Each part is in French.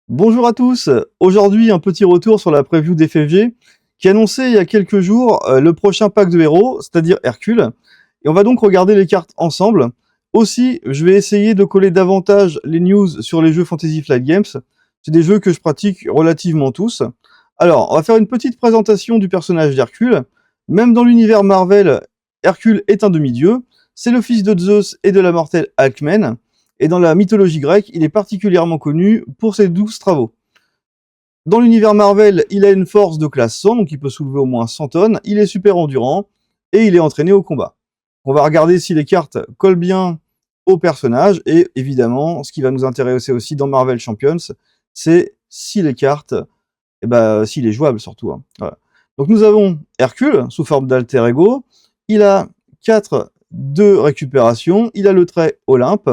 Bonjour à tous, aujourd'hui un petit retour sur la preview d'FFG qui annonçait il y a quelques jours le prochain pack de héros, c'est-à-dire Hercule, et on va donc regarder les cartes ensemble. Aussi, je vais essayer de coller davantage les news sur les jeux Fantasy Flight Games, c'est des jeux que je pratique relativement tous. Alors, on va faire une petite présentation du personnage d'Hercule. Même dans l'univers Marvel, Hercule est un demi-dieu, c'est le fils de Zeus et de la mortelle Alcmène, et dans la mythologie grecque, il est particulièrement connu pour ses 12 travaux. Dans l'univers Marvel, il a une force de classe 100, donc il peut soulever au moins 100 tonnes, il est super endurant, et il est entraîné au combat. On va regarder si les cartes collent bien au personnage, et évidemment, ce qui va nous intéresser aussi dans Marvel Champions, c'est si les cartes, s'il est jouable surtout. Voilà. Donc nous avons Hercule, sous forme d'alter ego, il a 4 de récupération, il a le trait Olympe.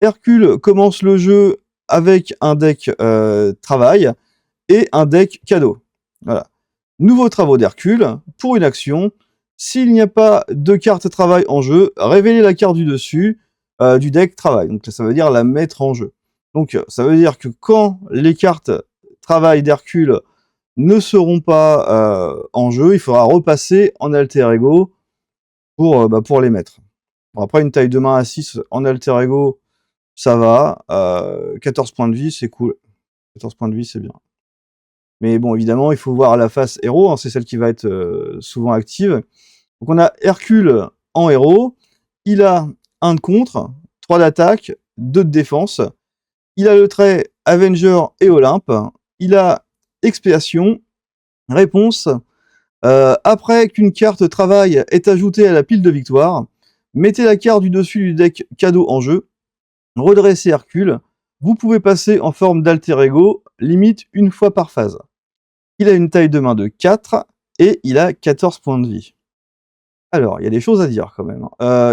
Hercule commence le jeu avec un deck travail et un deck cadeau. Voilà. Nouveaux travaux d'Hercule. Pour une action, s'il n'y a pas de carte travail en jeu, révélez la carte du dessus du deck travail. Donc ça veut dire la mettre en jeu. Donc ça veut dire que quand les cartes travail d'Hercule ne seront pas en jeu, il faudra repasser en alter ego pour les mettre. Bon, après, une taille de main à 6 en alter ego, ça va. 14 points de vie, c'est cool. 14 points de vie, c'est bien. Mais bon, évidemment, il faut voir la face héros, c'est celle qui va être souvent active. Donc on a Hercule en héros, il a 1 de contre, 3 d'attaque, 2 de défense, il a le trait Avenger et Olympe, il a expiation, réponse, après qu'une carte travail est ajoutée à la pile de victoire, mettez la carte du dessus du deck cadeau en jeu, redressez Hercule, vous pouvez passer en forme d'alter ego, limite une fois par phase. Il a une taille de main de 4 et il a 14 points de vie. Alors, il y a des choses à dire quand même.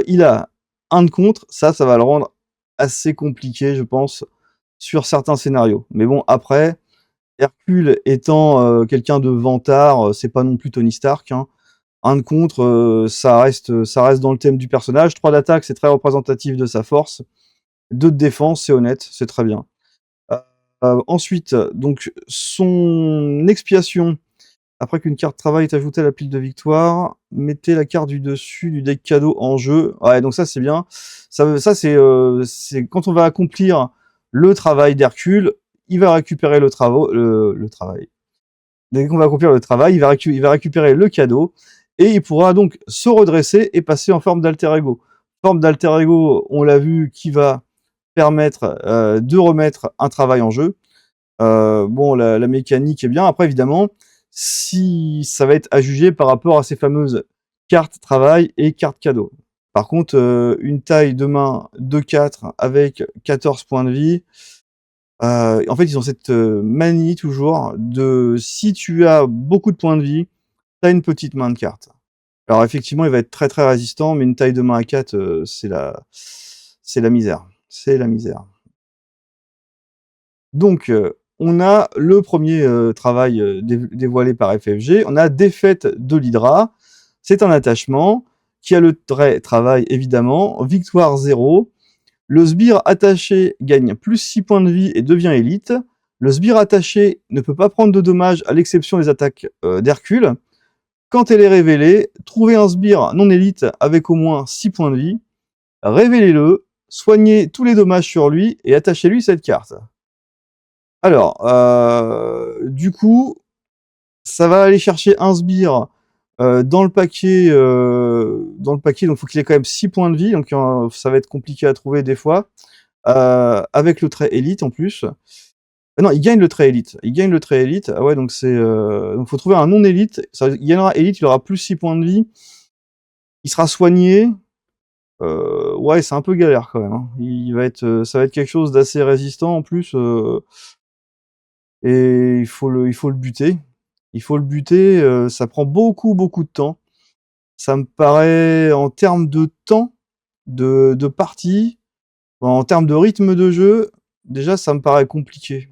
Il a 1 de contre, ça va le rendre assez compliqué, je pense, sur certains scénarios. Mais bon, après, Hercule étant quelqu'un de vantard, c'est pas non plus Tony Stark. 1 de contre, ça reste dans le thème du personnage. 3 d'attaque, c'est très représentatif de sa force. 2 de défense, c'est honnête, c'est très bien. Ensuite, donc son expiation, après qu'une carte travail est ajoutée à la pile de victoire, mettez la carte du dessus du deck cadeau en jeu. Ouais, donc ça c'est bien. Ça c'est quand on va accomplir le travail d'Hercule, il va récupérer le travail. Dès qu'on va accomplir le travail, il va récupérer le cadeau et il pourra donc se redresser et passer en forme d'alter ego. Forme d'alter ego, on l'a vu, qui va permettre de remettre un travail en jeu. Bon, la mécanique est bien. Après, évidemment, si ça va être à juger par rapport à ces fameuses cartes travail et cartes cadeau. Par contre, une taille de main de 4 avec 14 points de vie, en fait, ils ont cette manie toujours de si tu as beaucoup de points de vie, tu as une petite main de cartes. Alors effectivement, il va être très très résistant, mais une taille de main à 4, c'est la misère. C'est la misère. Donc, on a le premier travail dévoilé par FFG. On a Défaite de l'Hydra. C'est un attachement qui a le trait travail, évidemment. Victoire 0. Le sbire attaché gagne plus 6 points de vie et devient élite. Le sbire attaché ne peut pas prendre de dommages à l'exception des attaques d'Hercule. Quand elle est révélée, trouvez un sbire non élite avec au moins 6 points de vie. Révélez-le, soignez tous les dommages sur lui et attachez-lui cette carte. Alors, du coup, ça va aller chercher un sbire dans le paquet, donc il faut qu'il ait quand même 6 points de vie, donc ça va être compliqué à trouver des fois, avec le trait élite en plus. Non, il gagne le trait élite. Il gagne le trait élite. Ah ouais, donc donc faut trouver un non élite. Il gagnera élite, il aura plus 6 points de vie. Il sera soigné. Ouais, c'est un peu galère quand même. Ça va être quelque chose d'assez résistant en plus. Et il faut le buter. Il faut le buter, ça prend beaucoup, beaucoup de temps. Ça me paraît, en termes de temps de partie, en termes de rythme de jeu, déjà ça me paraît compliqué.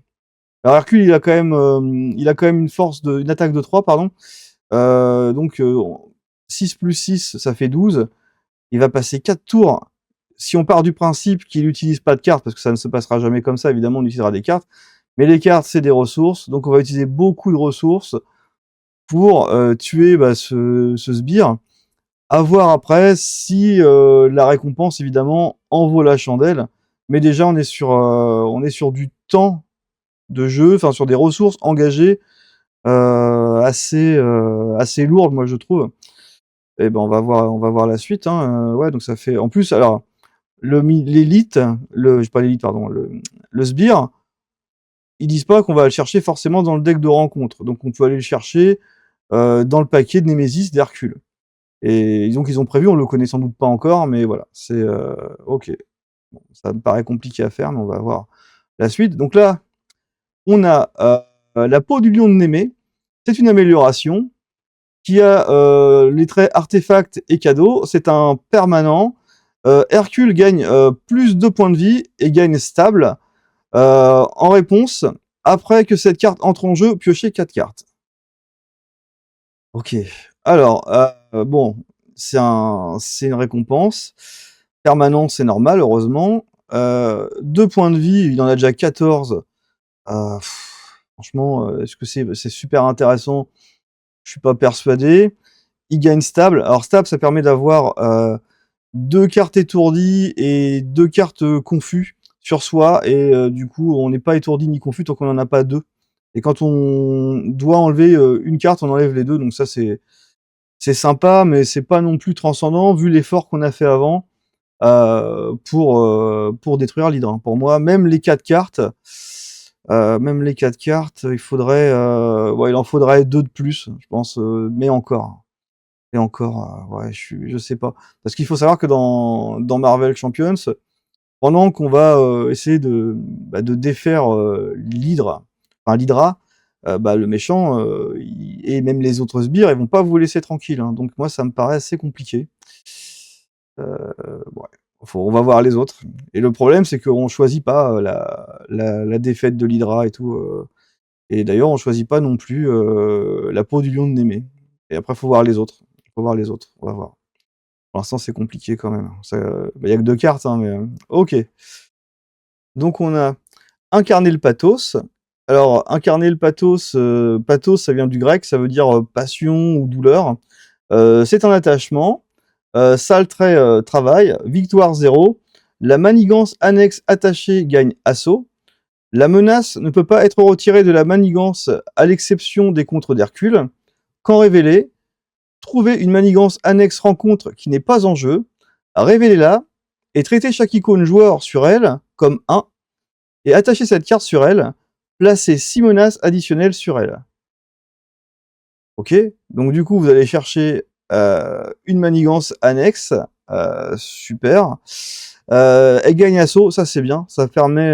Alors Hercule, il a quand même une attaque de 3, pardon. Donc 6 plus 6, ça fait 12. Il va passer 4 tours. Si on part du principe qu'il n'utilise pas de cartes, parce que ça ne se passera jamais comme ça, évidemment, on utilisera des cartes. Mais les cartes, c'est des ressources, donc on va utiliser beaucoup de ressources pour tuer ce sbire. À voir après si la récompense, évidemment, en vaut la chandelle. Mais déjà, on est sur du temps de jeu, enfin sur des ressources engagées assez lourdes, moi, je trouve. Et ben, on va voir la suite, hein. Ouais, donc ça fait... En plus, alors, l'élite, pas l'élite, pardon, le sbire, ils disent pas qu'on va le chercher forcément dans le deck de rencontre. Donc on peut aller le chercher dans le paquet de Némésis d'Hercule. Et donc ils ont prévu, on le connaît sans doute pas encore, mais voilà, c'est ok. Bon, ça me paraît compliqué à faire, mais on va voir la suite. Donc là, on a la peau du lion de Némée. C'est une amélioration qui a les traits artefacts et cadeaux. C'est un permanent. Hercule gagne plus de points de vie et gagne stable. En réponse, après que cette carte entre en jeu, piochez 4 cartes. Ok. Alors, bon, c'est une récompense. Permanent, c'est normal, heureusement. 2 points de vie, il en a déjà 14. Franchement, est-ce que c'est super intéressant? Je suis pas persuadé. Il gagne stable. Alors stable, ça permet d'avoir 2 cartes étourdies et 2 cartes confus sur soi. Et du coup, on n'est pas étourdi ni confus tant qu'on n'en a pas 2. Et quand on doit enlever une carte, on enlève les 2. Donc ça, c'est sympa, mais c'est pas non plus transcendant vu l'effort qu'on a fait avant pour détruire l'hydre. Pour moi, même les 4 cartes, il faudrait, ouais, il en faudrait 2 de plus, je pense, mais encore. Et encore, ouais, je sais pas. Parce qu'il faut savoir que dans Marvel Champions, pendant qu'on va essayer de défaire l'hydre, enfin l'hydra, le méchant et même les autres sbires, ils vont pas vous laisser tranquille, hein. Donc moi, ça me paraît assez compliqué. Ouais, on va voir les autres. Et le problème, c'est qu'on choisit pas la défaite de l'hydra et tout. Et d'ailleurs, on choisit pas non plus la peau du lion de Némée. Et après, faut voir les autres. Faut voir les autres. On va voir. Pour l'instant, c'est compliqué quand même. Il y a que 2 cartes, hein, mais ok. Donc on a incarner le pathos. Alors, incarner le pathos, pathos, ça vient du grec, ça veut dire passion ou douleur. C'est un attachement. Sale trait, travail. Victoire 0. La manigance annexe attachée gagne assaut. La menace ne peut pas être retirée de la manigance à l'exception des contres d'Hercule. Quand révélée, trouvez une manigance annexe rencontre qui n'est pas en jeu, révélez-la et traitez chaque icône joueur sur elle comme 1 et attachez cette carte sur elle, placez 6 menaces additionnelles sur elle. Ok, donc du coup vous allez chercher une manigance annexe, super. Elle gagne assaut, ça c'est bien, ça permet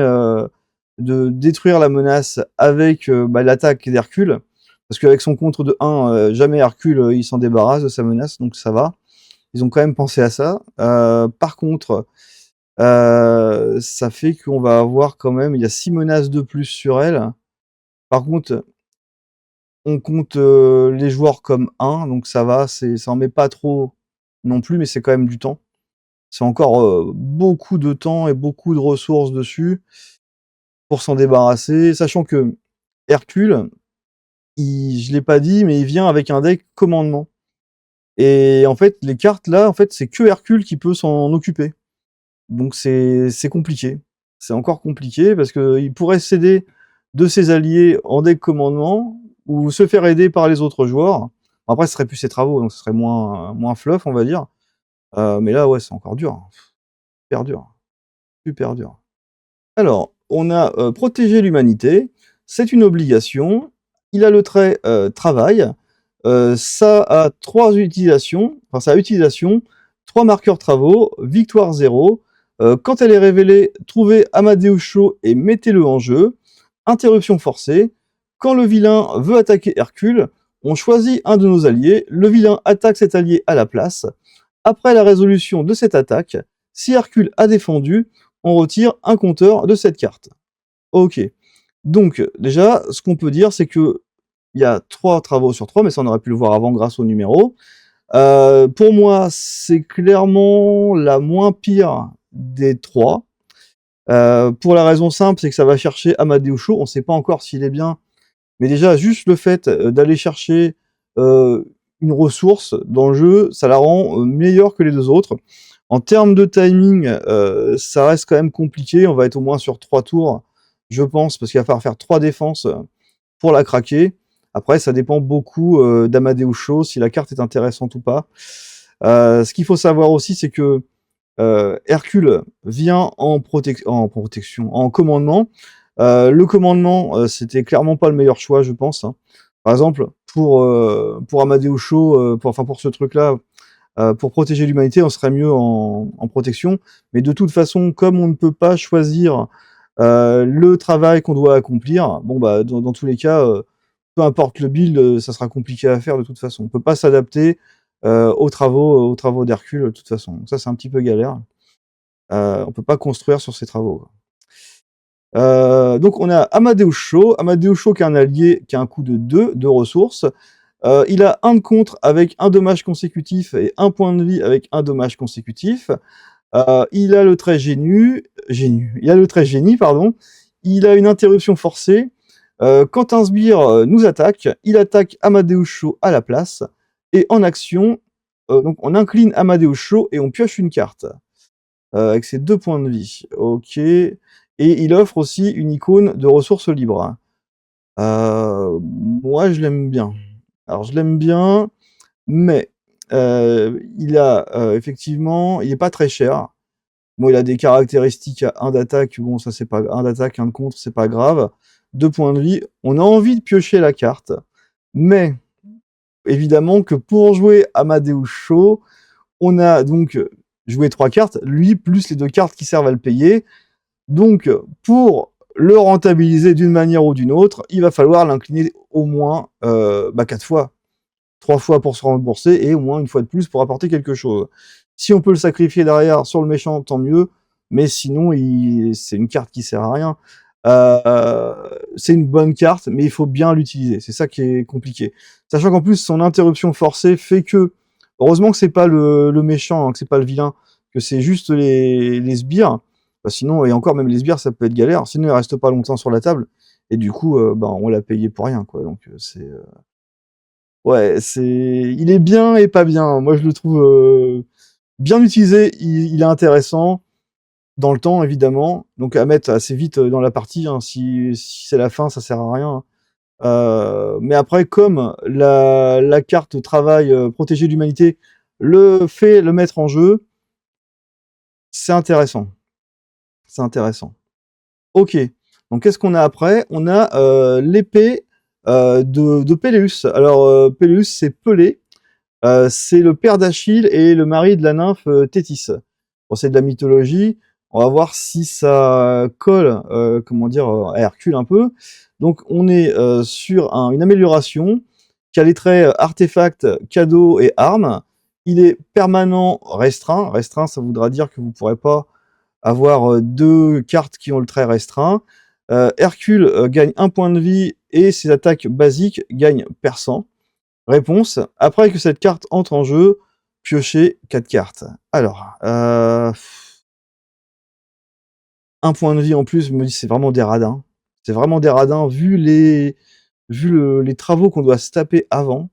de détruire la menace avec l'attaque d'Hercule, parce qu'avec son contre de 1, jamais Hercule il s'en débarrasse de sa menace, donc ça va. Ils ont quand même pensé à ça. Par contre, ça fait qu'on va avoir quand même, il y a 6 menaces de plus sur elle. Par contre, on compte les joueurs comme 1, donc ça va, ça en met pas trop non plus, mais c'est quand même du temps. C'est encore beaucoup de temps et beaucoup de ressources dessus pour s'en débarrasser, sachant que Hercule, je l'ai pas dit, mais il vient avec un deck commandement. Et en fait, les cartes là, en fait, c'est que Hercule qui peut s'en occuper. Donc c'est compliqué. C'est encore compliqué parce qu'il pourrait s'aider de ses alliés en deck commandement ou se faire aider par les autres joueurs. Après, ce serait plus ses travaux, donc ce serait moins fluff, on va dire. Mais là, ouais, c'est encore dur. Super dur. Super dur. Alors, on a protégé l'humanité. C'est une obligation. Il a le trait travail. Ça a 3 utilisations. Enfin, sa utilisation, 3 marqueurs travaux, victoire 0. Quand elle est révélée, trouvez Amadeus Cho et mettez-le en jeu. Interruption forcée. Quand le vilain veut attaquer Hercule, on choisit un de nos alliés. Le vilain attaque cet allié à la place. Après la résolution de cette attaque, si Hercule a défendu, on retire un compteur de cette carte. Ok. Donc, déjà, ce qu'on peut dire, c'est que il y a 3 travaux sur 3, mais ça on aurait pu le voir avant grâce au numéro. Pour moi, c'est clairement la moins pire des 3. Pour la raison simple, c'est que ça va chercher Amadeus Cho, on sait pas encore s'il est bien, mais déjà juste le fait, d'aller chercher, une ressource dans le jeu, ça la rend, meilleure que les 2 autres. En termes de timing, ça reste quand même compliqué, on va être au moins sur 3 tours, je pense, parce qu'il va falloir faire 3 défenses, pour la craquer. Après, ça dépend beaucoup, d'Amadeus Cho, si la carte est intéressante ou pas. Ce qu'il faut savoir aussi, c'est que, Hercule vient en protection, en commandement. Le commandement, c'était clairement pas le meilleur choix, je pense, hein. Par exemple, pour Amadeus Cho, pour ce truc-là, pour protéger l'humanité, on serait mieux en protection. Mais de toute façon, comme on ne peut pas choisir, le travail qu'on doit accomplir, bon bah, dans tous les cas, peu importe le build, ça sera compliqué à faire de toute façon. On peut pas s'adapter, aux travaux d'Hercule de toute façon. Donc ça, c'est un petit peu galère. On peut pas construire sur ces travaux, quoi. Donc on a Amadeus Cho. Amadeus Cho qui est un allié qui a un coût de 2 de ressources. Il a 1 de contre avec 1 dommage consécutif et 1 point de vie avec 1 dommage consécutif. Il a le trait il a le trait génie, pardon. Il a une interruption forcée. Quand un sbire nous attaque, il attaque Amadeus Cho à la place. Et en action, donc on incline Amadeus Cho et on pioche une carte. Avec ses 2 points de vie. Ok. Et il offre aussi une icône de ressources libres. Moi, je l'aime bien. Alors, je l'aime bien, mais il a effectivement, il est pas très cher. Bon, il a des caractéristiques à 1 d'attaque, bon, ça c'est pas 1 d'attaque, 1 de contre, c'est pas grave. 2 points de vie. On a envie de piocher la carte, mais évidemment que pour jouer Amadeus Cho, on a donc joué 3 cartes, lui plus les 2 cartes qui servent à le payer. Donc, pour le rentabiliser d'une manière ou d'une autre, il va falloir l'incliner au moins 4 fois. 3 fois pour se rembourser et au moins 1 fois de plus pour apporter quelque chose. Si on peut le sacrifier derrière sur le méchant, tant mieux, mais sinon, c'est une carte qui sert à rien. C'est une bonne carte, mais il faut bien l'utiliser. C'est ça qui est compliqué. Sachant qu'en plus, son interruption forcée fait que, heureusement que c'est pas le méchant, hein, que c'est pas le vilain, que c'est juste les sbires. Bah, sinon, et encore même les sbires, ça peut être galère. Sinon, il reste pas longtemps sur la table. Et du coup, on l'a payé pour rien, quoi. Donc, ouais, il est bien et pas bien. Moi, je le trouve bien utilisé. Il est intéressant dans le temps, évidemment. Donc, à mettre assez vite dans la partie, hein. Si c'est la fin, ça sert à rien, hein. Mais après, comme la carte travail protéger l'humanité le mettre en jeu, c'est intéressant. C'est intéressant. Ok. Donc, qu'est-ce qu'on a après? On a l'épée de Péléus. Alors, Péléus, c'est Pelé. C'est le père d'Achille et le mari de la nymphe Thétis. Bon, c'est de la mythologie. On va voir si ça colle, comment dire, à Hercule un peu. Donc, on est sur une amélioration qui a les traits artefacts, cadeaux et armes. Il est permanent restreint. Restreint, ça voudra dire que vous ne pourrez pas avoir 2 cartes qui ont le trait restreint. Hercule gagne 1 point de vie et ses attaques basiques gagnent perçant. Réponse, après que cette carte entre en jeu, piochez 4 cartes. Alors, 1 point de vie en plus, je me dis c'est vraiment des radins. C'est vraiment des radins vu les travaux qu'on doit se taper avant.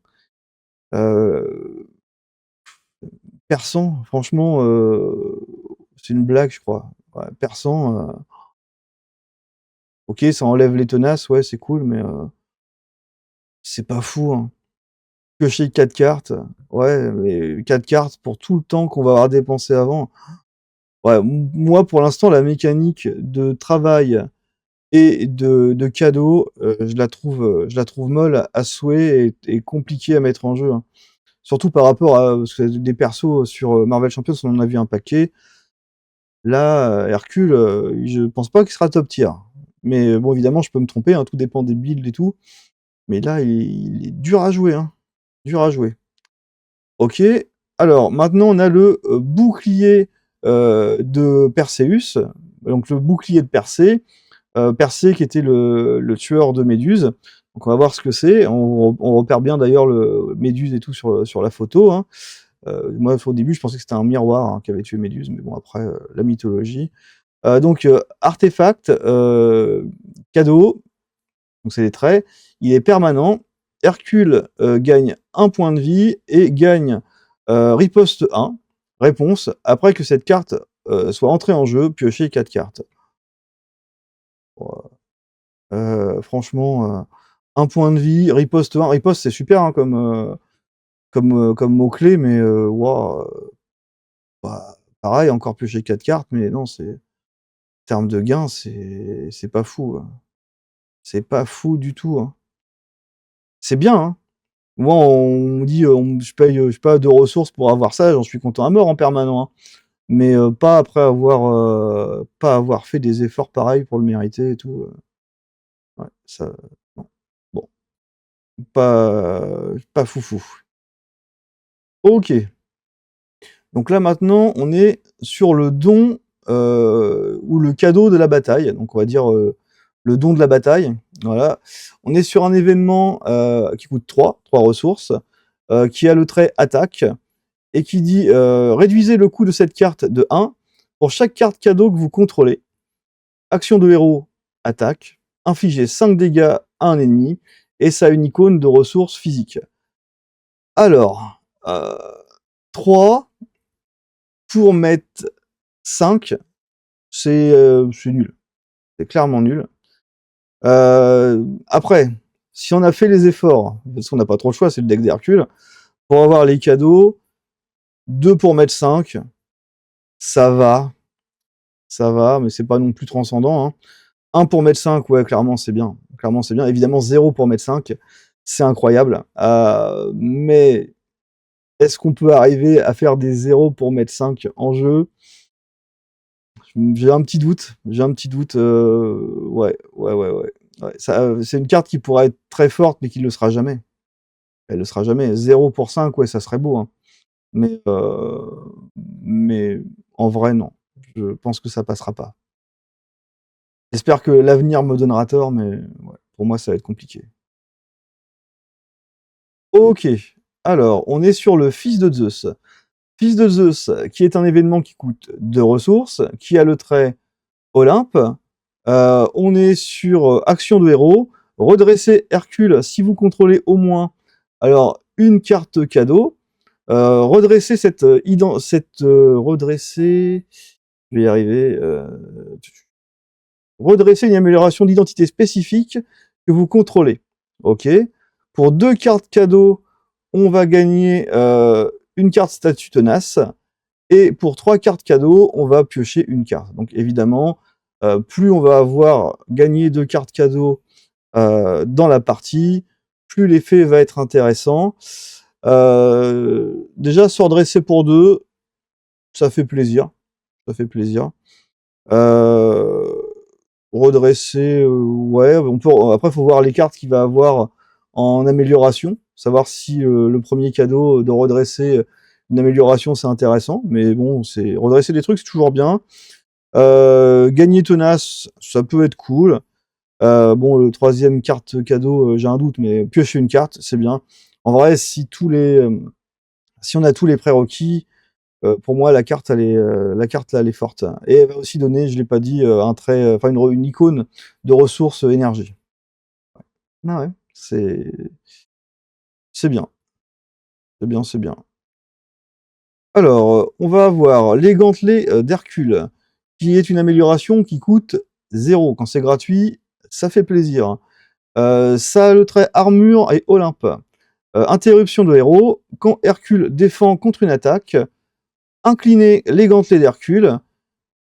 Perçant, franchement, c'est une blague, je crois. Ouais, perçant, OK, ça enlève les tenaces, ouais, c'est cool, mais c'est pas fou, hein. Piocher 4 cartes, ouais, mais 4 cartes pour tout le temps qu'on va avoir dépensé avant. Ouais, moi, pour l'instant, la mécanique de travail et de cadeaux, je la trouve molle à souhait et compliquée à mettre en jeu, hein. Surtout par rapport à parce que des persos sur, Marvel Champions, on en a vu un paquet. Là, Hercule, je pense pas qu'il sera top tier. Mais bon, évidemment, je peux me tromper, hein, tout dépend des builds et tout. Mais là, il est dur à jouer, hein, dur à jouer. OK, alors maintenant on a le, bouclier, de Perséus, donc le bouclier de Persée. Persée qui était le tueur de Méduse. Donc on va voir ce que c'est. On repère bien d'ailleurs le Méduse et tout sur la photo, hein. Moi au début je pensais que c'était un miroir, hein, qui avait tué Méduse, mais bon après, la mythologie. Donc artefact, cadeau, donc c'est les traits, il est permanent. Hercule gagne 1 point de vie et gagne riposte 1, réponse, après que cette carte soit entrée en jeu, piochez 4 cartes. Franchement, 1 point de vie, riposte 1, riposte c'est super hein, comme mot-clé, mais waouh, bah, pareil, encore piocher 4 cartes, mais non, c'est en termes de gain, c'est pas fou, hein. C'est pas fou du tout, hein. C'est bien, hein. Moi, on me dit, je paye, je sais pas, 2 ressources pour avoir ça, j'en suis content à mort en permanent, hein. Mais pas après pas avoir fait des efforts pareils pour le mériter et tout, ouais, ça non. Bon, pas foufou. OK. Donc là, maintenant, on est sur le don, ou le cadeau de la bataille. Donc on va dire, le don de la bataille, voilà. On est sur un événement, qui coûte 3 ressources, qui a le trait attaque et qui dit, réduisez le coût de cette carte de 1 pour chaque carte cadeau que vous contrôlez. Action de héros, attaque, infligez 5 dégâts à un ennemi et ça a une icône de ressources physiques. Alors, 3 pour mettre 5, c'est nul. C'est clairement nul. Après, si on a fait les efforts, parce qu'on n'a pas trop le choix, c'est le deck d'Hercule, pour avoir les cadeaux, 2 pour mettre 5, ça va, mais c'est pas non plus transcendant, hein. 1 pour mettre 5, ouais, clairement c'est bien. Clairement c'est bien. Évidemment 0 pour mettre 5, c'est incroyable. Mais est-ce qu'on peut arriver à faire des 0 pour mettre 5 en jeu? J'ai un petit doute. J'ai un petit doute. Ouais, ouais, ouais, ouais. Ouais, c'est une carte qui pourrait être très forte, mais qui ne le sera jamais. Elle ne le sera jamais. 0 pour 5, ouais, ça serait beau, hein. Mais, mais en vrai, non. Je pense que ça passera pas. J'espère que l'avenir me donnera tort, mais ouais, pour moi, ça va être compliqué. OK. Alors, on est sur le Fils de Zeus. Fils de Zeus, qui est un événement qui coûte 2 ressources, qui a le trait Olympe. On est sur action de héros. Redresser Hercule si vous contrôlez au moins alors une carte cadeau. Redresser redresser, je vais y arriver. Redresser une amélioration d'identité spécifique que vous contrôlez. OK. Pour 2 cartes cadeaux, on va gagner une carte statut tenace. Et pour 3 cartes cadeaux, on va piocher une carte. Donc évidemment, plus on va avoir gagné 2 cartes cadeaux dans la partie, plus l'effet va être intéressant. Déjà, se redresser pour 2, ça fait plaisir. Ça fait plaisir. Redresser, ouais, après, il faut voir les cartes qu'il va avoir en amélioration, savoir si le premier cadeau de redresser une amélioration, c'est intéressant. Mais bon, redresser des trucs, c'est toujours bien. Gagner tenace, ça peut être cool. Bon, le troisième carte cadeau, j'ai un doute, mais piocher une carte, c'est bien. En vrai, si on a tous les prérequis, pour moi, la carte, la carte là, elle est forte. Et elle va aussi donner, je l'ai pas dit, un trait, enfin une icône de ressources énergie. Ah ouais, c'est bien, c'est bien, c'est bien. Alors, on va avoir les gantelets d'Hercule, qui est une amélioration qui coûte 0. Quand c'est gratuit, ça fait plaisir. Ça a le trait armure et Olympe. Interruption de héros, quand Hercule défend contre une attaque, inclinez les gantelets d'Hercule.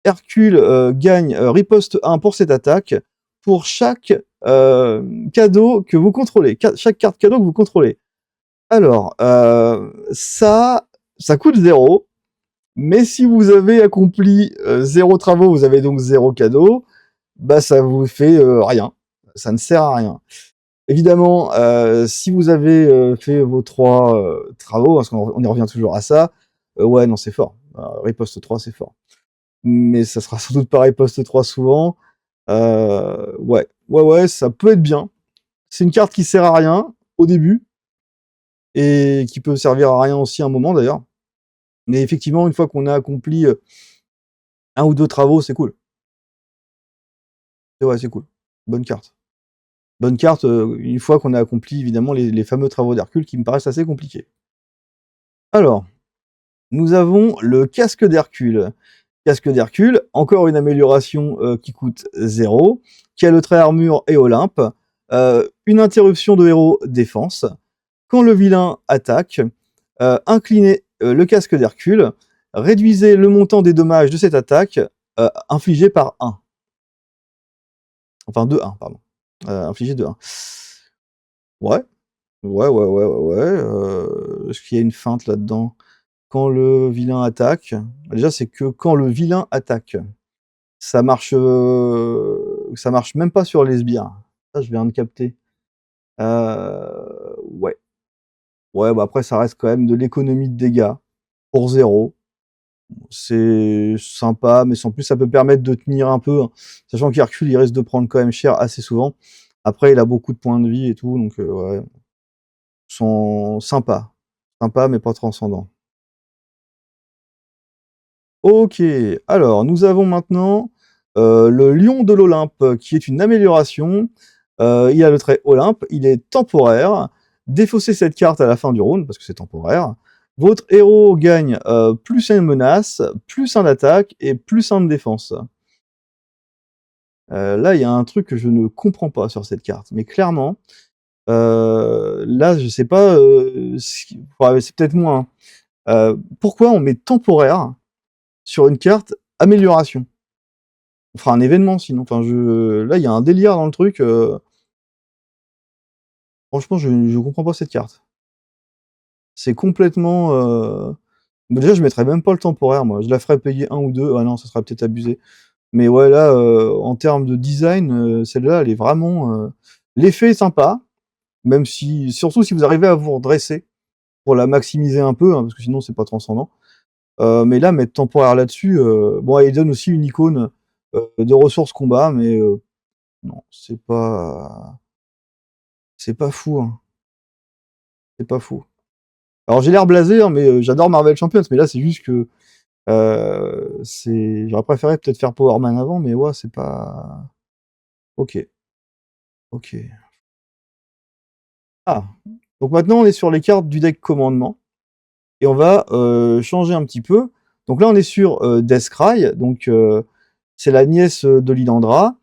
Hercule gagne riposte 1 pour cette attaque, pour chaque cadeau que vous contrôlez, chaque carte cadeau que vous contrôlez. Alors, ça coûte 0, mais si vous avez accompli 0 travaux, vous avez donc 0 cadeau, bah ça vous fait rien. Ça ne sert à rien. Évidemment, si vous avez fait vos 3 travaux, parce qu'on y revient toujours à ça, ouais, non, c'est fort. Riposte 3, c'est fort. Mais ça sera sans doute pas riposte 3 souvent. Ouais, ouais, ouais, ça peut être bien. C'est une carte qui sert à rien au début, et qui peut servir à rien aussi à un moment d'ailleurs. Mais effectivement, une fois qu'on a accompli 1 ou 2 travaux, c'est cool. C'est ouais, c'est cool. Bonne carte. Bonne carte, une fois qu'on a accompli évidemment les fameux travaux d'Hercule qui me paraissent assez compliqués. Alors, nous avons le casque d'Hercule. Casque d'Hercule, encore une amélioration qui coûte 0, qui a le trait armure et Olympe, une interruption de héros défense. Quand le vilain attaque, inclinez le casque d'Hercule, réduisez le montant des dommages de cette attaque infligé par 1. Enfin, de 1, pardon. Infligé de 1. Ouais. Est-ce qu'il y a une feinte là-dedans? Quand le vilain attaque, déjà c'est que quand le vilain attaque, ça marche même pas sur les sbires. Ça, je viens de capter. Ouais. Ouais, bah après ça reste quand même de l'économie de dégâts pour 0. C'est sympa, mais sans plus ça peut permettre de tenir un peu, hein. Sachant qu'Hercule, il risque de prendre quand même cher assez souvent. Après, il a beaucoup de points de vie et tout, donc ouais, sont sympas. Sympa, mais pas transcendant. OK, alors nous avons maintenant, le lion de l'Olympe, qui est une amélioration. Il a le trait Olympe, il est temporaire. Défaussez cette carte à la fin du round, parce que c'est temporaire. Votre héros gagne +1 de menace, +1 d'attaque et +1 de défense. Là, il y a un truc que je ne comprends pas sur cette carte, mais clairement, là, je sais pas, ouais, c'est peut-être moi, hein. Pourquoi on met temporaire sur une carte amélioration? On fera un événement sinon, enfin là, il y a un délire dans le truc, franchement, je comprends pas cette carte. C'est complètement, bah, déjà, je mettrais même pas le temporaire moi, je la ferais payer 1 ou 2. Ah non, ça serait peut-être abusé. Mais ouais, là, en termes de design, celle-là, elle est vraiment, l'effet est sympa, même si surtout si vous arrivez à vous redresser pour la maximiser un peu, hein, parce que sinon c'est pas transcendant. Mais là, mettre temporaire là-dessus, bon, il donne aussi une icône, de ressources combat, mais non, c'est pas fou, hein. C'est pas fou. Alors j'ai l'air blasé, hein, mais j'adore Marvel Champions, mais là c'est juste que j'aurais préféré peut-être faire Power Man avant, mais ouais, c'est pas. Ok, ok. Ah, donc maintenant on est sur les cartes du deck commandement et on va changer un petit peu. Donc là on est sur Deathcry, donc c'est la nièce de Lynandra.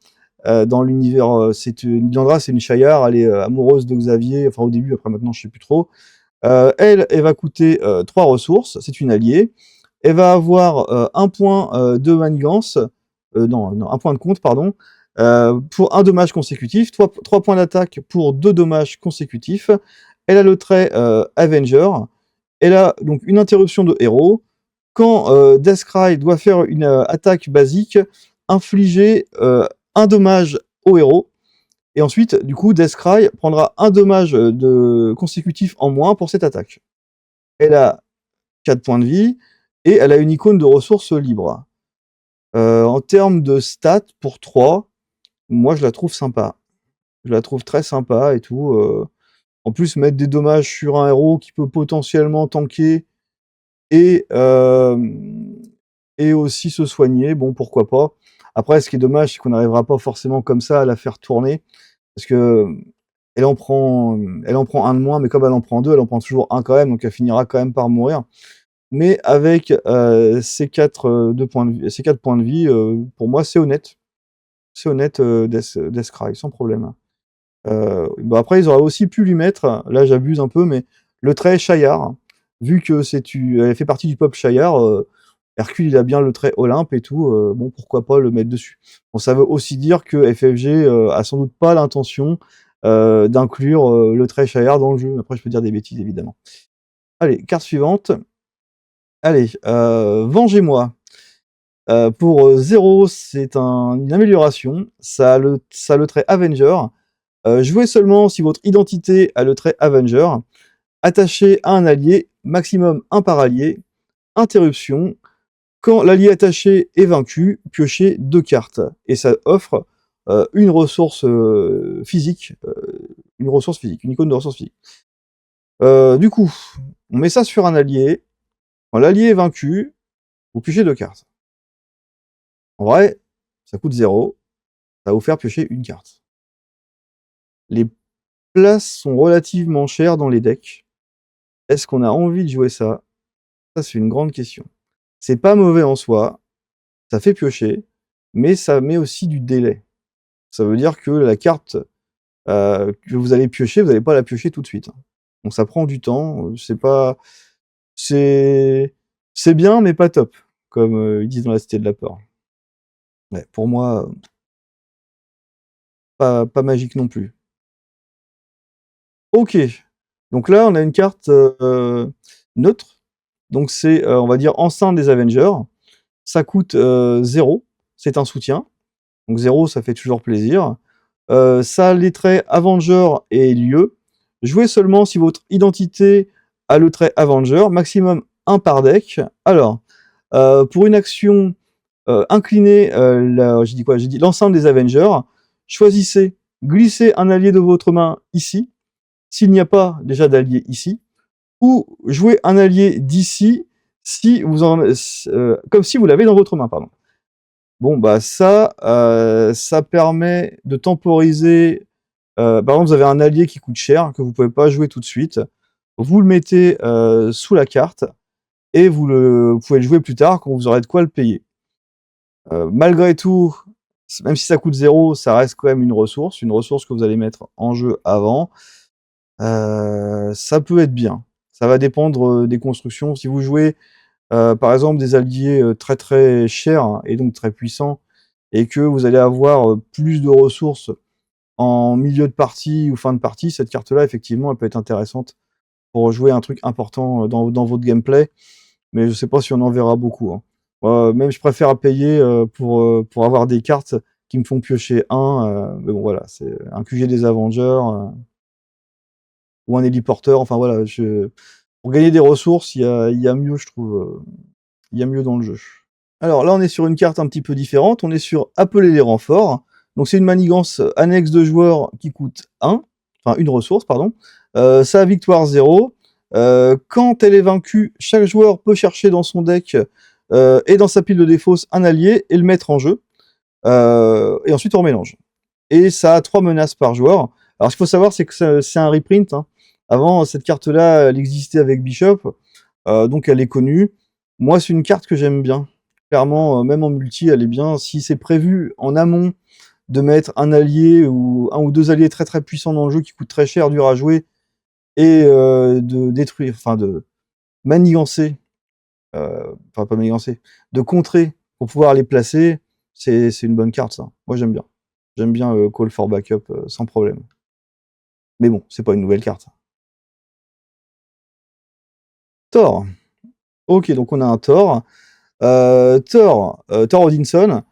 Dans l'univers, Lynandra, c'est une Shire, elle est amoureuse de Xavier, enfin au début, après maintenant je sais plus trop. Elle va coûter 3 ressources, c'est une alliée. Elle va avoir 1 point de manigance, non, 1 point de compte, pardon, pour 1 dommage consécutif, 3 points d'attaque pour 2 dommages consécutifs. Elle a le trait Avenger. Elle a donc une interruption de héros. Quand Deathcry doit faire une attaque basique, infliger 1 dommage au héros. Et ensuite, du coup, Deathcry prendra 1 dommage consécutif en moins pour cette attaque. Elle a 4 points de vie et elle a une icône de ressources libres. En termes de stats, pour 3, moi je la trouve sympa. Je la trouve très sympa et tout. En plus, mettre des dommages sur un héros qui peut potentiellement tanker et, et aussi se soigner, bon, pourquoi pas. Après, ce qui est dommage, c'est qu'on n'arrivera pas forcément comme ça à la faire tourner. Parce que elle en prend 1 de moins, mais comme elle en prend 2, elle en prend toujours 1 quand même, donc elle finira quand même par mourir. Mais avec ces 4 points de vie, pour moi, c'est honnête. C'est honnête, Deathcry, sans problème. Bah après, ils auraient aussi pu lui mettre, là j'abuse un peu, mais le trait Shire, vu que elle fait partie du peuple Shire, Hercule il a bien le trait Olympe et tout, bon pourquoi pas le mettre dessus. Bon, ça veut aussi dire que FFG a sans doute pas l'intention d'inclure le trait Shire dans le jeu. Après, je peux dire des bêtises évidemment. Allez, carte suivante. Allez, Vengez-moi. Pour 0, c'est une amélioration. Ça a le trait Avenger. Jouez seulement si votre identité a le trait Avenger. Attaché à un allié, maximum 1 par allié. Interruption. Quand l'allié attaché est vaincu, piochez 2 cartes. Et ça offre une ressource physique. Une icône de ressource physique. Du coup, on met ça sur un allié. Quand l'allié est vaincu, vous piochez 2 cartes. En vrai, ça coûte 0. Ça va vous faire piocher une carte. Les places sont relativement chères dans les decks. Est-ce qu'on a envie de jouer ça? Ça, c'est une grande question. C'est pas mauvais en soi, ça fait piocher, mais ça met aussi du délai. Ça veut dire que la carte que vous allez piocher, vous n'allez pas la piocher tout de suite, hein. Donc ça prend du temps, c'est pas c'est bien, mais pas top, comme, ils disent dans La Cité de la Peur. Ouais, pour moi, pas magique non plus. OK, donc là, on a une carte, neutre, donc c'est, on va dire enceinte des Avengers. Ça coûte, 0, c'est un soutien, donc 0, ça fait toujours plaisir. Ça a les traits Avenger et lieu. Jouez seulement si votre identité a le trait Avenger, maximum 1 par deck. Alors, pour une action, inclinée, j'ai dit quoi? J'ai dit l'enceinte des Avengers. Choisissez, glissez un allié de votre main ici, s'il n'y a pas déjà d'allié ici, ou jouez un allié d'ici si vous en, comme si vous l'avez dans votre main, pardon. Bon, bah ça permet de temporiser. Par exemple, vous avez un allié qui coûte cher, que vous pouvez pas jouer tout de suite. Vous le mettez sous la carte et vous pouvez le jouer plus tard quand vous aurez de quoi le payer. Malgré tout, même si ça coûte 0, ça reste quand même une ressource que vous allez mettre en jeu avant. Ça peut être bien. Ça va dépendre des constructions. Si vous jouez par exemple des alliés très très chers hein, et donc très puissants, et que vous allez avoir plus de ressources en milieu de partie ou fin de partie, cette carte-là, effectivement, elle peut être intéressante pour jouer un truc important dans votre gameplay, mais je sais pas si on en verra beaucoup, hein. Même je préfère payer pour avoir des cartes qui me font piocher un, mais bon voilà, c'est un QG des Avengers ou un héliporteur, enfin voilà, pour gagner des ressources, il y a mieux, je trouve, il y a mieux dans le jeu. Alors là, on est sur une carte un petit peu différente. On est sur Appeler les renforts. Donc c'est une manigance annexe de joueurs qui coûte 1, enfin une ressource, pardon. Ça a victoire 0. Quand elle est vaincue, chaque joueur peut chercher dans son deck et dans sa pile de défausse un allié et le mettre en jeu. Et ensuite on mélange. Et ça a 3 menaces par joueur. Alors ce qu'il faut savoir, c'est que c'est un reprint, hein. Avant, cette carte-là, elle existait avec Bishop, donc elle est connue. Moi, c'est une carte que j'aime bien. Clairement, même en multi, elle est bien. Si c'est prévu en amont de mettre un allié ou un ou deux alliés très très puissants dans le jeu qui coûtent très cher, dur à jouer, et de détruire, enfin de manigancer, enfin pas manigancer, de contrer pour pouvoir les placer, c'est une bonne carte ça. Moi j'aime bien. J'aime bien Call for Backup sans problème. Mais bon, c'est pas une nouvelle carte. Thor. Ok, donc on a un Thor. Thor Odinson.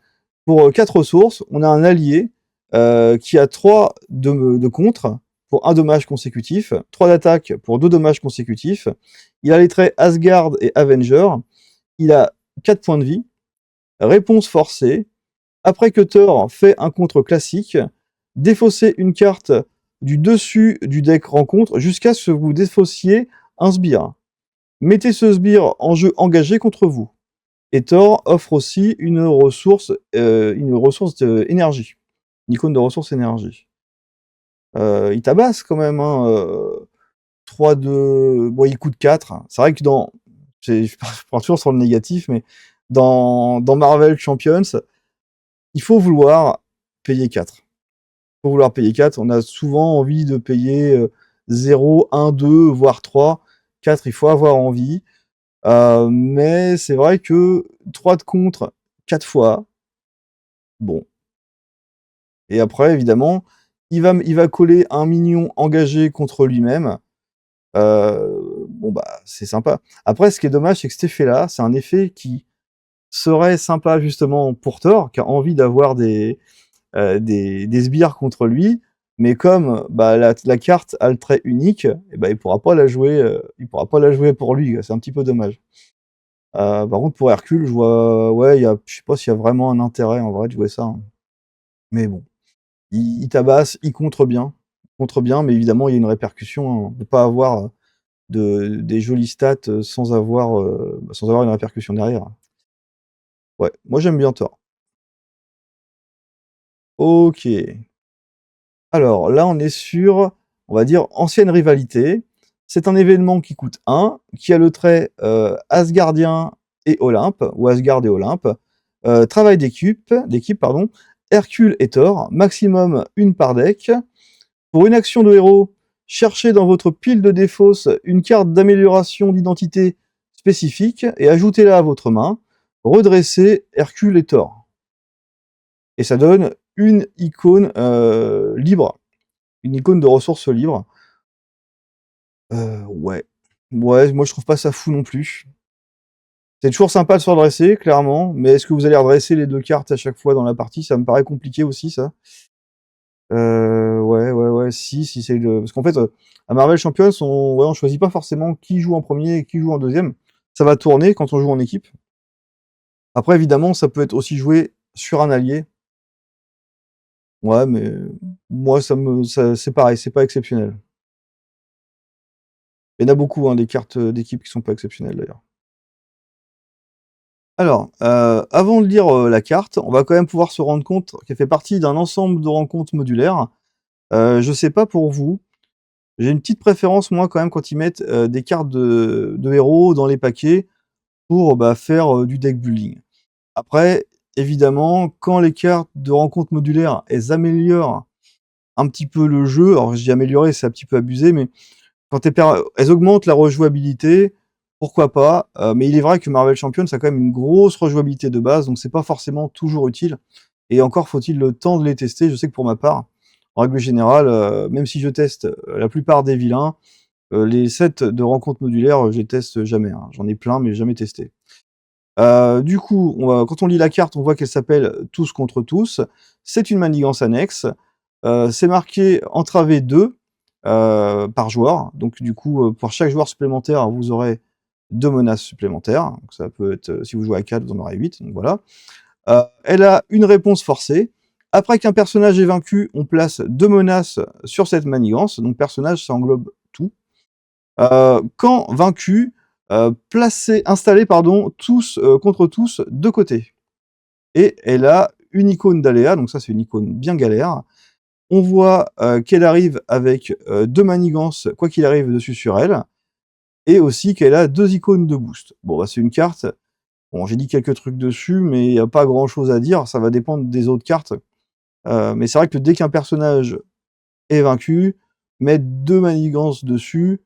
Pour 4 ressources, on a un allié qui a 3 de contre pour 1 dommage consécutif, 3 d'attaque pour 2 dommages consécutifs. Il a les traits Asgard et Avenger. Il a 4 points de vie. Réponse forcée. Après que Thor fait un contre classique, défaussez une carte du dessus du deck rencontre jusqu'à ce que vous défaussiez un sbire. Mettez ce sbire en jeu engagé contre vous. Et Thor offre aussi une ressource énergie. Une icône de ressource énergie. Il tabasse quand même, hein, 3 de... Bon, il coûte 4. C'est vrai que je pars toujours sur le négatif, mais dans Marvel Champions, il faut vouloir payer 4. Il faut vouloir payer 4. On a souvent envie de payer 0, 1, 2, voire 3. 4, il faut avoir envie. Mais c'est vrai que 3 de contre 4 fois, bon. Et après, évidemment, il va coller un minion engagé contre lui-même. Bon, bah, c'est sympa. Après, ce qui est dommage, c'est que cet effet-là, c'est un effet qui serait sympa justement pour Thor, qui a envie d'avoir des sbires contre lui. Mais comme bah, la carte a le trait unique, et bah, il pourra pas la jouer, il pourra pas la jouer pour lui. C'est un petit peu dommage. Par contre, pour Hercule, je vois, ouais, je sais pas s'il y a vraiment un intérêt en vrai de jouer ça, hein. Mais bon, il tabasse, contre bien, mais évidemment, il y a une répercussion, hein. On peut pas avoir des jolies stats sans avoir une répercussion derrière. Ouais, moi j'aime bien Thor. Ok. Alors là, on est sur, on va dire, ancienne rivalité. C'est un événement qui coûte 1, qui a le trait Asgardien et Olympe, ou Asgard et Olympe. Travail d'équipe, pardon. Hercule et Thor, maximum une par deck. Pour une action de héros, cherchez dans votre pile de défausse une carte d'amélioration d'identité spécifique et ajoutez-la à votre main. Redressez Hercule et Thor. Et ça donne une icône libre, une icône de ressources libres. Ouais. Ouais, moi je trouve pas ça fou non plus. C'est toujours sympa de se redresser, clairement, mais est-ce que vous allez redresser les 2 cartes à chaque fois dans la partie? Ça me paraît compliqué aussi ça. Ouais, si c'est le parce qu'en fait, à Marvel Champions, on choisit pas forcément qui joue en premier et qui joue en deuxième. Ça va tourner quand on joue en équipe. Après évidemment, ça peut être aussi joué sur un allié. Ouais, mais moi ça c'est pareil, c'est pas exceptionnel. Il y en a beaucoup, hein, des cartes, d'équipe qui sont pas exceptionnelles d'ailleurs. Alors, avant de lire, la carte, on va quand même pouvoir se rendre compte qu'elle fait partie d'un ensemble de rencontres modulaires. Je sais pas pour vous, j'ai une petite préférence moi quand même quand ils mettent, des cartes de héros dans les paquets pour, bah, faire, du deck building. Après, évidemment, quand les cartes de rencontres modulaires, elles améliorent un petit peu le jeu, alors je dis améliorer, c'est un petit peu abusé, mais quand elles augmentent la rejouabilité, pourquoi pas, mais il est vrai que Marvel Champions a quand même une grosse rejouabilité de base, donc c'est pas forcément toujours utile et encore faut-il le temps de les tester. Je sais que pour ma part, en règle générale, même si je teste, la plupart des vilains, les sets de rencontres modulaires, je les teste jamais, hein. J'en ai plein, mais jamais testé. Du coup, quand on lit la carte, on voit qu'elle s'appelle Tous contre tous. C'est une manigance annexe. C'est marqué entravé 2 par joueur. Donc du coup, pour chaque joueur supplémentaire, vous aurez 2 menaces supplémentaires. Donc ça peut être, si vous jouez à 4, vous en aurez 8, donc voilà. Elle a une réponse forcée. Après qu'un personnage est vaincu, on place 2 menaces sur cette manigance. Donc personnage, ça englobe tout. Quand vaincu, installer pardon, tous contre tous de côté. Et elle a une icône d'aléa, donc ça c'est une icône bien galère. On voit qu'elle arrive avec 2 manigances, quoi qu'il arrive dessus sur elle, et aussi qu'elle a 2 icônes de boost. Bon, bah, c'est une carte. Bon, j'ai dit quelques trucs dessus, mais il n'y a pas grand chose à dire, ça va dépendre des autres cartes. Mais c'est vrai que dès qu'un personnage est vaincu, mettre 2 manigances dessus,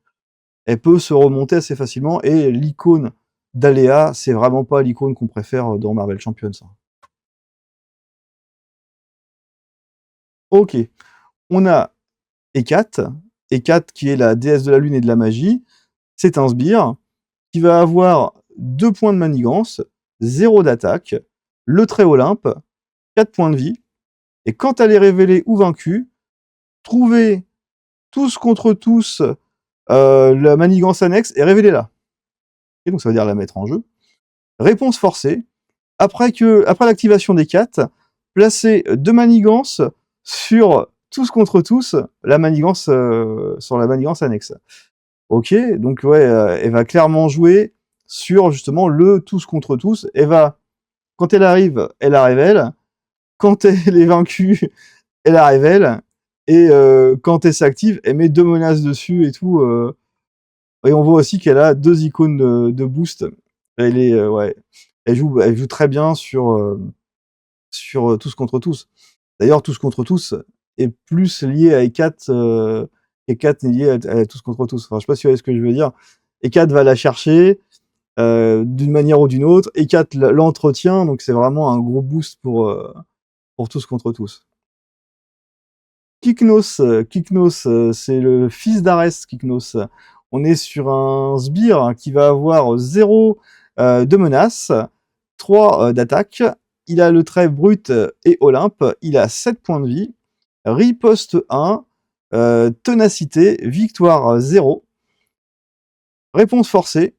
elle peut se remonter assez facilement, et l'icône d'aléa, c'est vraiment pas l'icône qu'on préfère dans Marvel Champions. Ok, on a Hécate, Hécate qui est la déesse de la lune et de la magie. C'est un sbire qui va avoir 2 points de manigance, 0 d'attaque, le trait Olympe, 4 points de vie, et quand elle est révélée ou vaincue, trouvez tous contre tous la manigance annexe et révélez-la. Et donc ça veut dire la mettre en jeu. Réponse forcée, après l'activation des 4, placez 2 manigances sur tous contre tous, la manigance, sur la manigance annexe. Ok, donc ouais, elle va clairement jouer sur justement le tous contre tous. Quand elle arrive, elle la révèle. Quand elle est vaincue, elle la révèle. Et quand elle s'active, elle met 2 menaces dessus et tout. Et on voit aussi qu'elle a 2 icônes de boost. Ouais, elle joue très bien sur tous contre tous. D'ailleurs, tous contre tous est plus lié à Hécate, Hécate est lié à tous contre tous. Enfin, je sais pas si vous voyez ce que je veux dire. Hécate va la chercher d'une manière ou d'une autre. Hécate l'entretient, donc c'est vraiment un gros boost pour tous contre tous. Kyknos, c'est le fils d'Arès, Kyknos. On est sur un sbire hein, qui va avoir 0 de menace, 3 d'attaque. Il a le trait brut et Olympe. Il a 7 points de vie. Riposte 1. Ténacité. Victoire 0. Réponse forcée.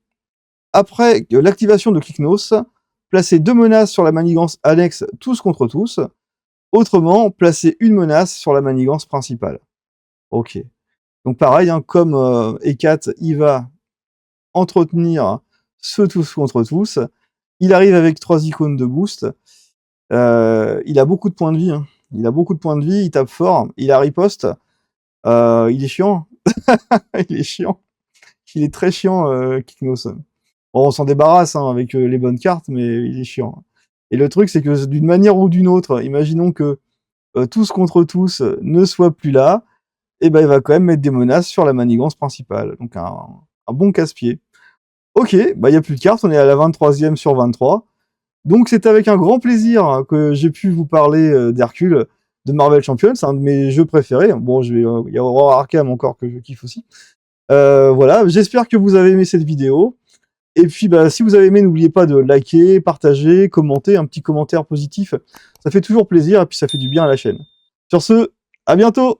Après l'activation de Kyknos, placez 2 menaces sur la manigance annexe tous contre tous. Autrement, placez une menace sur la manigance principale. Ok. Donc pareil, hein, comme Hécate, il va entretenir ce tous contre tous. Il arrive avec 3 icônes de boost. Il a beaucoup de points de vie. Hein. Il a beaucoup de points de vie, il tape fort, il a riposte. Il est chiant. Il est chiant. Il est très chiant, Kiknos. Bon, on s'en débarrasse hein, avec les bonnes cartes, mais il est chiant. Et le truc, c'est que d'une manière ou d'une autre, imaginons que tous contre tous ne soit plus là, et ben il va quand même mettre des menaces sur la manigance principale. Donc un bon casse-pied. Ok, bah il n'y a plus de cartes, on est à la 23e sur 23. Donc c'est avec un grand plaisir hein, que j'ai pu vous parler d'Hercule, de Marvel Champions, c'est un de mes jeux préférés. Bon, il y a Aurora Arkham encore que je kiffe aussi. Voilà, j'espère que vous avez aimé cette vidéo. Et puis, bah, si vous avez aimé, n'oubliez pas de liker, partager, commenter, un petit commentaire positif. Ça fait toujours plaisir et puis ça fait du bien à la chaîne. Sur ce, à bientôt!